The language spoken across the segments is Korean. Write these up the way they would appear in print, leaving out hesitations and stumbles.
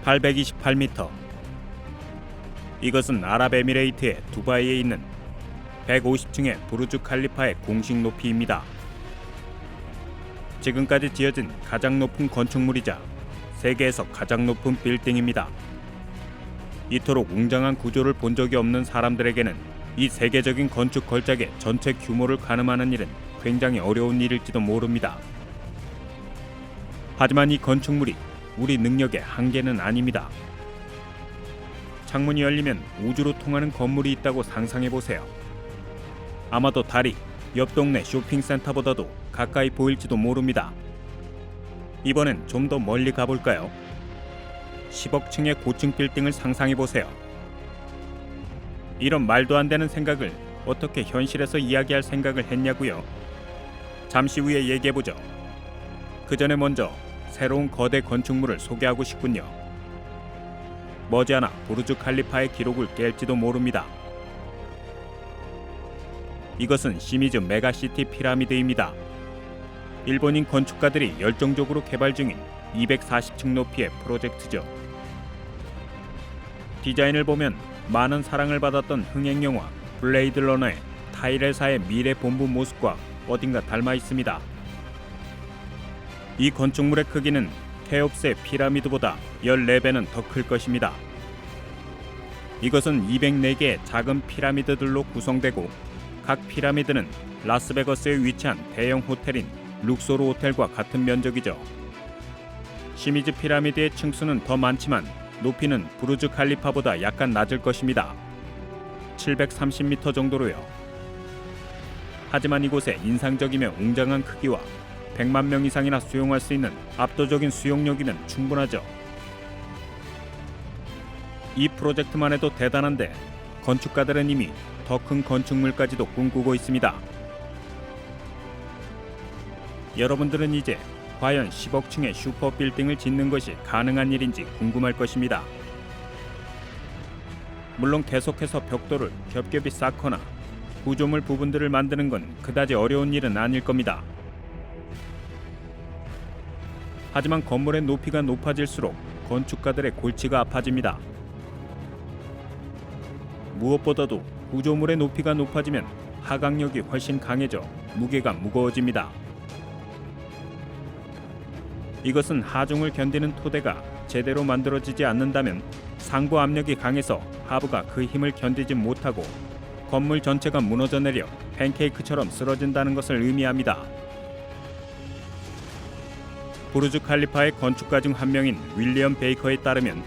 828m. 이것은 아랍에미레이트의 두바이에 있는 150층의 부르주 칼리파의 공식 높이입니다. 지금까지 지어진 가장 높은 건축물이자 세계에서 가장 높은 빌딩입니다. 이토록 웅장한 구조를 본 적이 없는 사람들에게는 이 세계적인 건축 걸작의 전체 규모를 가늠하는 일은 굉장히 어려운 일일지도 모릅니다. 하지만 이 건축물이 우리 능력의 한계는 아닙니다. 창문이 열리면 우주로 통하는 건물이 있다고 상상해보세요. 아마도 달이 옆 동네 쇼핑센터보다도 가까이 보일지도 모릅니다. 이번엔 좀 더 멀리 가볼까요? 10억 층의 고층 빌딩을 상상해보세요. 이런 말도 안 되는 생각을 어떻게 현실에서 이야기할 생각을 했냐고요? 잠시 후에 얘기해보죠. 그 전에 먼저 새로운 거대 건축물을 소개하고 싶군요. 머지않아 부르주 칼리파의 기록을 깰지도 모릅니다. 이것은 시미즈 메가시티 피라미드입니다. 일본인 건축가들이 열정적으로 개발 중인 240층 높이의 프로젝트죠. 디자인을 보면 많은 사랑을 받았던 흥행영화 블레이드 러너의 타이레사의 미래 본부 모습과 어딘가 닮아 있습니다. 이 건축물의 크기는 케옵스의 피라미드보다 14배는 더 클 것입니다. 이것은 204개의 작은 피라미드들로 구성되고 각 피라미드는 라스베거스에 위치한 대형 호텔인 룩소르 호텔과 같은 면적이죠. 시미즈 피라미드의 층수는 더 많지만 높이는 부르주 칼리파보다 약간 낮을 것입니다. 730m 정도로요. 하지만 이곳의 인상적이며 웅장한 크기와 100만 명 이상이나 수용할 수 있는 압도적인 수용력이면 충분하죠. 이 프로젝트만 해도 대단한데 건축가들은 이미 더 큰 건축물까지도 꿈꾸고 있습니다. 여러분들은 이제 과연 10억 층의 슈퍼 빌딩을 짓는 것이 가능한 일인지 궁금할 것입니다. 물론 계속해서 벽돌을 겹겹이 쌓거나 구조물 부분들을 만드는 건 그다지 어려운 일은 아닐 겁니다. 하지만 건물의 높이가 높아질수록 건축가들의 골치가 아파집니다. 무엇보다도 구조물의 높이가 높아지면 하강력이 훨씬 강해져 무게가 무거워집니다. 이것은 하중을 견디는 토대가 제대로 만들어지지 않는다면 상부 압력이 강해서 하부가 그 힘을 견디지 못하고 건물 전체가 무너져 내려 팬케이크처럼 쓰러진다는 것을 의미합니다. 부르주 칼리파의 건축가 중 한 명인 윌리엄 베이커에 따르면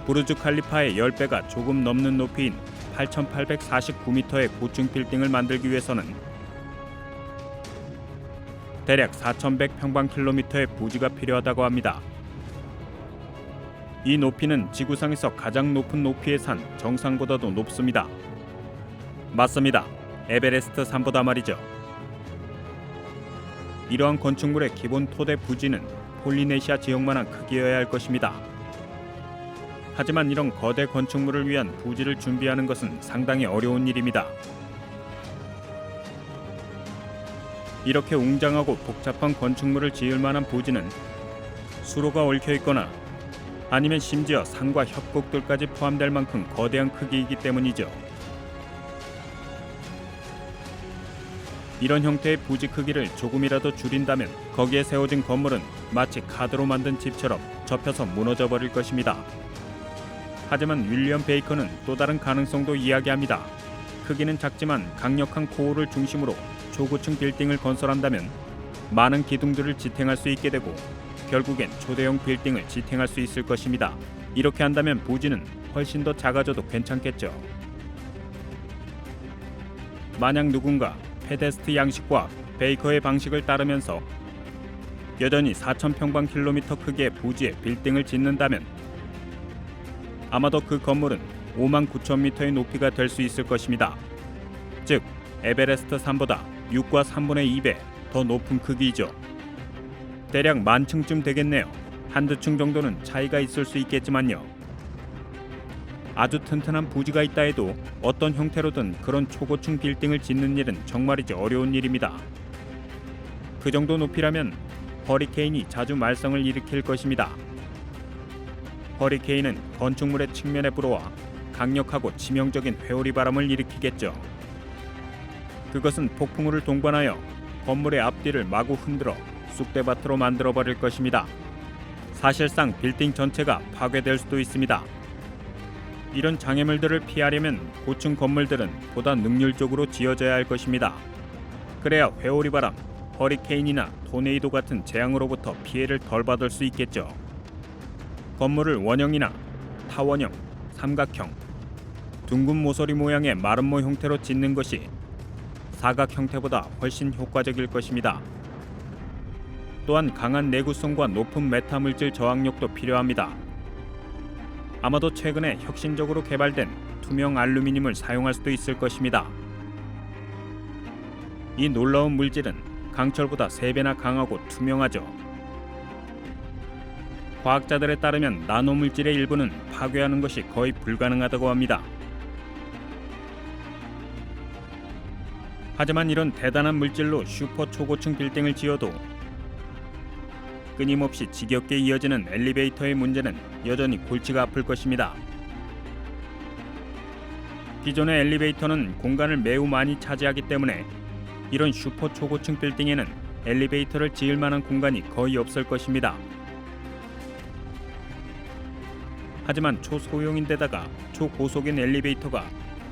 부르주 칼리파의 10배가 조금 넘는 높이인 8,849m의 고층 빌딩을 만들기 위해서는 대략 4,100평방킬로미터의 부지가 필요하다고 합니다. 이 높이는 지구상에서 가장 높은 높이의 산 정상보다도 높습니다. 맞습니다. 에베레스트 산보다 말이죠. 이러한 건축물의 기본 토대 부지는 폴리네시아 지역만한 크기여야 할 것입니다. 하지만 이런 거대 건축물을 위한 부지를 준비하는 것은 상당히 어려운 일입니다. 이렇게 웅장하고 복잡한 건축물을 지을 만한 부지는 수로가 얽혀 있거나 아니면 심지어 산과 협곡들까지 포함될 만큼 거대한 크기이기 때문이죠. 이런 형태의 부지 크기를 조금이라도 줄인다면 거기에 세워진 건물은 마치 카드로 만든 집처럼 접혀서 무너져 버릴 것입니다. 하지만 윌리엄 베이커는 또 다른 가능성도 이야기합니다. 크기는 작지만 강력한 코어를 중심으로 초고층 빌딩을 건설한다면 많은 기둥들을 지탱할 수 있게 되고 결국엔 초대형 빌딩을 지탱할 수 있을 것입니다. 이렇게 한다면 부지는 훨씬 더 작아져도 괜찮겠죠. 만약 누군가 페데스트 양식과 베이커의 방식을 따르면서 여전히 4,000평방킬로미터 크기의 부지에 빌딩을 짓는다면 아마도 그 건물은 59,000m의 높이가 될 수 있을 것입니다. 즉 에베레스트 산보다 6과 3분의 2배 더 높은 크기이죠. 대략 10,000층쯤 되겠네요. 한두 층 정도는 차이가 있을 수 있겠지만요. 아주 튼튼한 부지가 있다 해도 어떤 형태로든 그런 초고층 빌딩을 짓는 일은 정말이지 어려운 일입니다. 그 정도 높이라면 허리케인이 자주 말썽을 일으킬 것입니다. 허리케인은 건축물의 측면에 불어와 강력하고 치명적인 회오리 바람을 일으키겠죠. 그것은 폭풍우를 동반하여 건물의 앞뒤를 마구 흔들어 쑥대밭으로 만들어버릴 것입니다. 사실상 빌딩 전체가 파괴될 수도 있습니다. 이런 장애물들을 피하려면 고층 건물들은 보다 능률적으로 지어져야 할 것입니다. 그래야 회오리바람, 허리케인이나 토네이도 같은 재앙으로부터 피해를 덜 받을 수 있겠죠. 건물을 원형이나 타원형, 삼각형, 둥근 모서리 모양의 마름모 형태로 짓는 것이 사각 형태보다 훨씬 효과적일 것입니다. 또한 강한 내구성과 높은 메타 물질 저항력도 필요합니다. 아마도 최근에 혁신적으로 개발된 투명 알루미늄을 사용할 수도 있을 것입니다. 이 놀라운 물질은 강철보다 3배나 강하고 투명하죠. 과학자들에 따르면 나노 물질의 일부는 파괴하는 것이 거의 불가능하다고 합니다. 하지만 이런 대단한 물질로 슈퍼 초고층 빌딩을 지어도 끊임없이 지겹게 이어지는 엘리베이터의 문제는 여전히 골치가 아플 것입니다. 기존의 엘리베이터는 공간을 매우 많이 차지하기 때문에 이런 슈퍼 초고층 빌딩에는 엘리베이터를 지을 만한 공간이 거의 없을 것입니다. 하지만 초소형인데다가 초고속인 엘리베이터가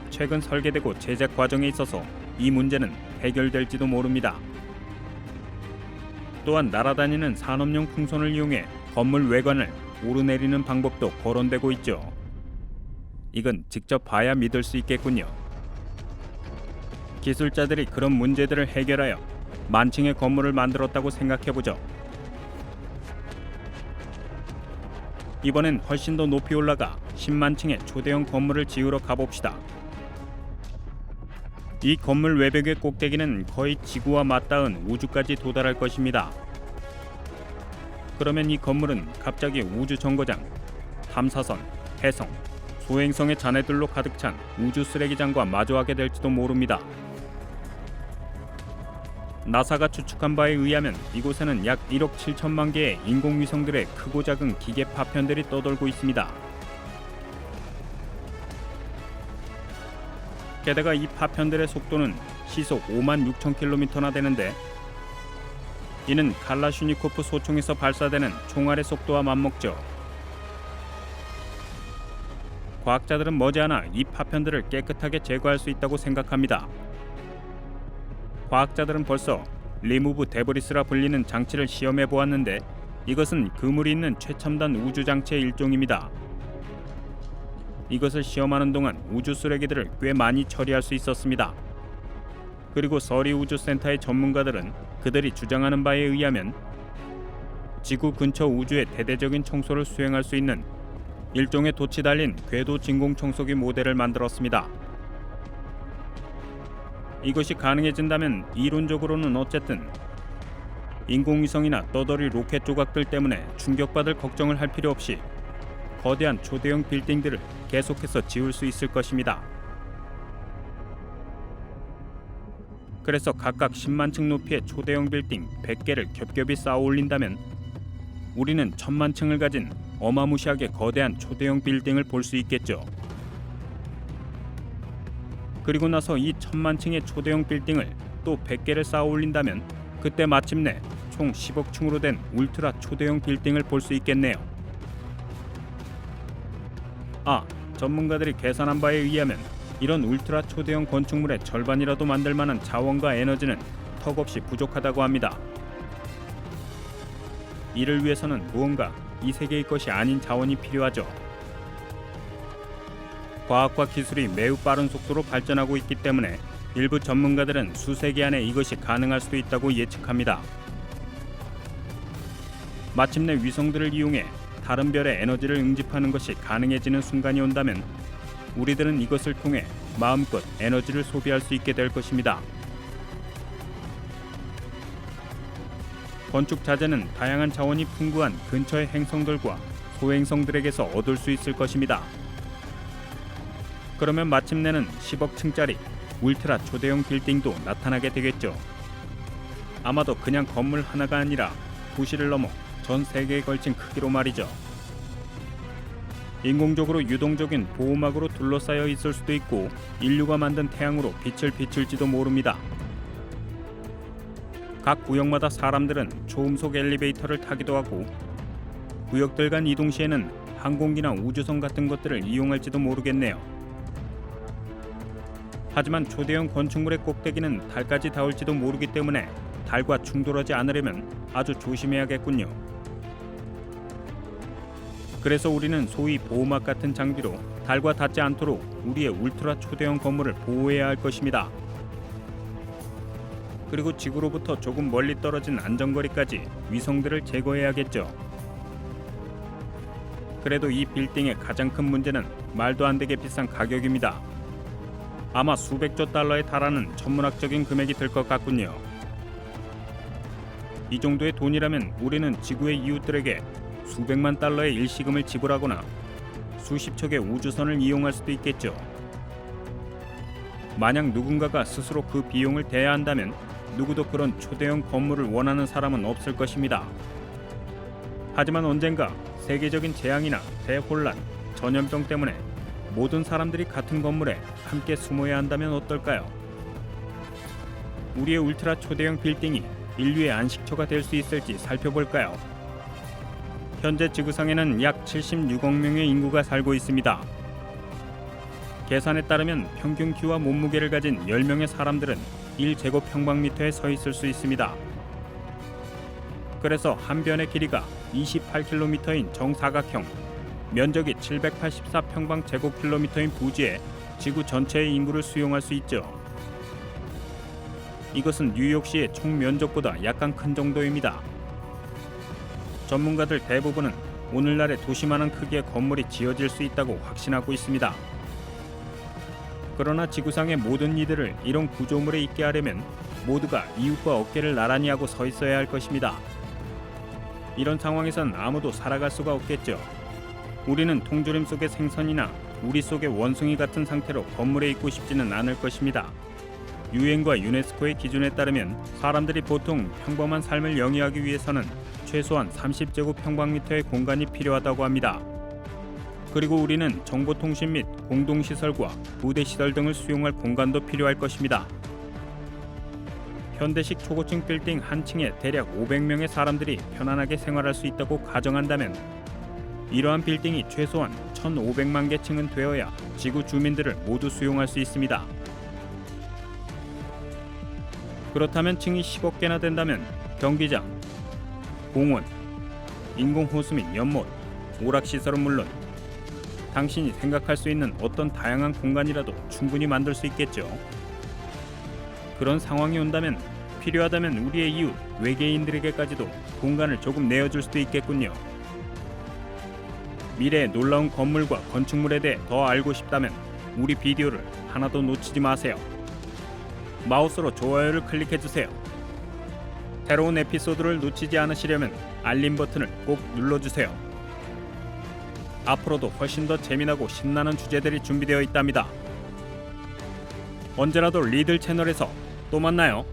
최근 설계되고 제작 과정에 있어서 이 문제는 해결될지도 모릅니다. 또한 날아다니는 산업용 풍선을 이용해 건물 외관을 오르내리는 방법도 거론되고 있죠. 이건 직접 봐야 믿을 수 있겠군요. 기술자들이 그런 문제들을 해결하여 만층의 건물을 만들었다고 생각해보죠. 이번엔 훨씬 더 높이 올라가 10만 층의 초대형 건물을 지으러 가봅시다. 이 건물 외벽의 꼭대기는 거의 지구와 맞닿은 우주까지 도달할 것입니다. 그러면 이 건물은 갑자기 우주 정거장, 탐사선, 해성, 소행성의 잔해들로 가득 찬 우주 쓰레기장과 마주하게 될지도 모릅니다. 나사가 추측한 바에 의하면 이곳에는 약 1억 7천만 개의 인공위성들의 크고 작은 기계 파편들이 떠돌고 있습니다. 게다가 이 파편들의 속도는 시속 5만 6천 킬로미터나 되는데 이는 칼라슈니코프 소총에서 발사되는 총알의 속도와 맞먹죠. 과학자들은 머지않아 이 파편들을 깨끗하게 제거할 수 있다고 생각합니다. 과학자들은 벌써 리무브 데브리스라 불리는 장치를 시험해 보았는데 이것은 그물이 있는 최첨단 우주 장치의 일종입니다. 이것을 시험하는 동안 우주 쓰레기들을 꽤 많이 처리할 수 있었습니다. 그리고 서리 우주센터의 전문가들은 그들이 주장하는 바에 의하면 지구 근처 우주의 대대적인 청소를 수행할 수 있는 일종의 돛이 달린 궤도 진공 청소기 모델을 만들었습니다. 이것이 가능해진다면 이론적으로는 어쨌든 인공위성이나 떠돌이 로켓 조각들 때문에 충격받을 걱정을 할 필요 없이 거대한 초대형 빌딩들을 계속해서 지을 수 있을 것입니다. 그래서 각각 10만 층 높이의 초대형 빌딩 100개를 겹겹이 쌓아 올린다면 우리는 1000만 층을 가진 어마무시하게 거대한 초대형 빌딩을 볼 수 있겠죠. 그리고 나서 이 1000만 층의 초대형 빌딩을 또 100개를 쌓아 올린다면 그때 마침내 총 10억 층으로 된 울트라 초대형 빌딩을 볼 수 있겠네요. 전문가들이 계산한 바에 의하면 이런 울트라 초대형 건축물의 절반이라도 만들 만한 자원과 에너지는 턱없이 부족하다고 합니다. 이를 위해서는 무언가 이 세계의 것이 아닌 자원이 필요하죠. 과학과 기술이 매우 빠른 속도로 발전하고 있기 때문에 일부 전문가들은 수세기 안에 이것이 가능할 수도 있다고 예측합니다. 마침내 위성들을 이용해 다른 별의 에너지를 응집하는 것이 가능해지는 순간이 온다면 우리들은 이것을 통해 마음껏 에너지를 소비할 수 있게 될 것입니다. 건축 자재는 다양한 자원이 풍부한 근처의 행성들과 소행성들에게서 얻을 수 있을 것입니다. 그러면 마침내는 10억 층짜리 울트라 초대형 빌딩도 나타나게 되겠죠. 아마도 그냥 건물 하나가 아니라 부시를 넘어 전 세계에 걸친 크기로 말이죠. 인공적으로 유동적인 보호막으로 둘러싸여 있을 수도 있고 인류가 만든 태양으로 빛을 비출지도 모릅니다. 각 구역마다 사람들은 초음속 엘리베이터를 타기도 하고 구역들 간 이동 시에는 항공기나 우주선 같은 것들을 이용할지도 모르겠네요. 하지만 초대형 건축물의 꼭대기는 달까지 닿을지도 모르기 때문에 달과 충돌하지 않으려면 아주 조심해야겠군요. 그래서 우리는 소위 보호막 같은 장비로 달과 닿지 않도록 우리의 울트라 초대형 건물을 보호해야 할 것입니다. 그리고 지구로부터 조금 멀리 떨어진 안전거리까지 위성들을 제거해야겠죠. 그래도 이 빌딩의 가장 큰 문제는 말도 안 되게 비싼 가격입니다. 아마 수백조 달러에 달하는 천문학적인 금액이 들 것 같군요. 이 정도의 돈이라면 우리는 지구의 이웃들에게 수백만 달러의 일시금을 지불하거나 수십 척의 우주선을 이용할 수도 있겠죠. 만약 누군가가 스스로 그 비용을 대야 한다면 누구도 그런 초대형 건물을 원하는 사람은 없을 것입니다. 하지만 언젠가 세계적인 재앙이나 대혼란, 전염병 때문에 모든 사람들이 같은 건물에 함께 숨어야 한다면 어떨까요? 우리의 울트라 초대형 빌딩이 인류의 안식처가 될 수 있을지 살펴볼까요? 현재 지구상에는 약 76억 명의 인구가 살고 있습니다. 계산에 따르면 평균 키와 몸무게를 가진 10명의 사람들은 1제곱평방미터에 서 있을 수 있습니다. 그래서 한 변의 길이가 28km인 정사각형, 면적이 784평방제곱킬로미터인 부지에 지구 전체의 인구를 수용할 수 있죠. 이것은 뉴욕시의 총 면적보다 약간 큰 정도입니다. 전문가들 대부분은 오늘날의 도시만한 크기의 건물이 지어질 수 있다고 확신하고 있습니다. 그러나 지구상의 모든 이들을 이런 구조물에 있게 하려면 모두가 이웃과 어깨를 나란히 하고 서 있어야 할 것입니다. 이런 상황에선 아무도 살아갈 수가 없겠죠. 우리는 통조림 속의 생선이나 우리 속의 원숭이 같은 상태로 건물에 있고 싶지는 않을 것입니다. 유엔과 유네스코의 기준에 따르면 사람들이 보통 평범한 삶을 영위하기 위해서는 최소한 30제곱평방미터의 공간이 필요하다고 합니다. 그리고 우리는 정보통신 및 공동시설과 부대시설 등을 수용할 공간도 필요할 것입니다. 현대식 초고층 빌딩 한 층에 대략 500명의 사람들이 편안하게 생활할 수 있다고 가정한다면 이러한 빌딩이 최소한 1,500만 개 층은 되어야 지구 주민들을 모두 수용할 수 있습니다. 그렇다면 층이 10억 개나 된다면 경기장, 공원, 인공호수 및 연못, 오락시설은 물론 당신이 생각할 수 있는 어떤 다양한 공간이라도 충분히 만들 수 있겠죠. 그런 상황이 온다면 필요하다면 우리의 이웃 외계인들에게까지도 공간을 조금 내어줄 수도 있겠군요. 미래의 놀라운 건물과 건축물에 대해 더 알고 싶다면 우리 비디오를 하나도 놓치지 마세요. 마우스로 좋아요를 클릭해주세요. 새로운 에피소드를 놓치지 않으시려면 알림 버튼을 꼭 눌러주세요. 앞으로도 훨씬 더 재미나고 신나는 주제들이 준비되어 있답니다. 언제라도 리들 채널에서 또 만나요.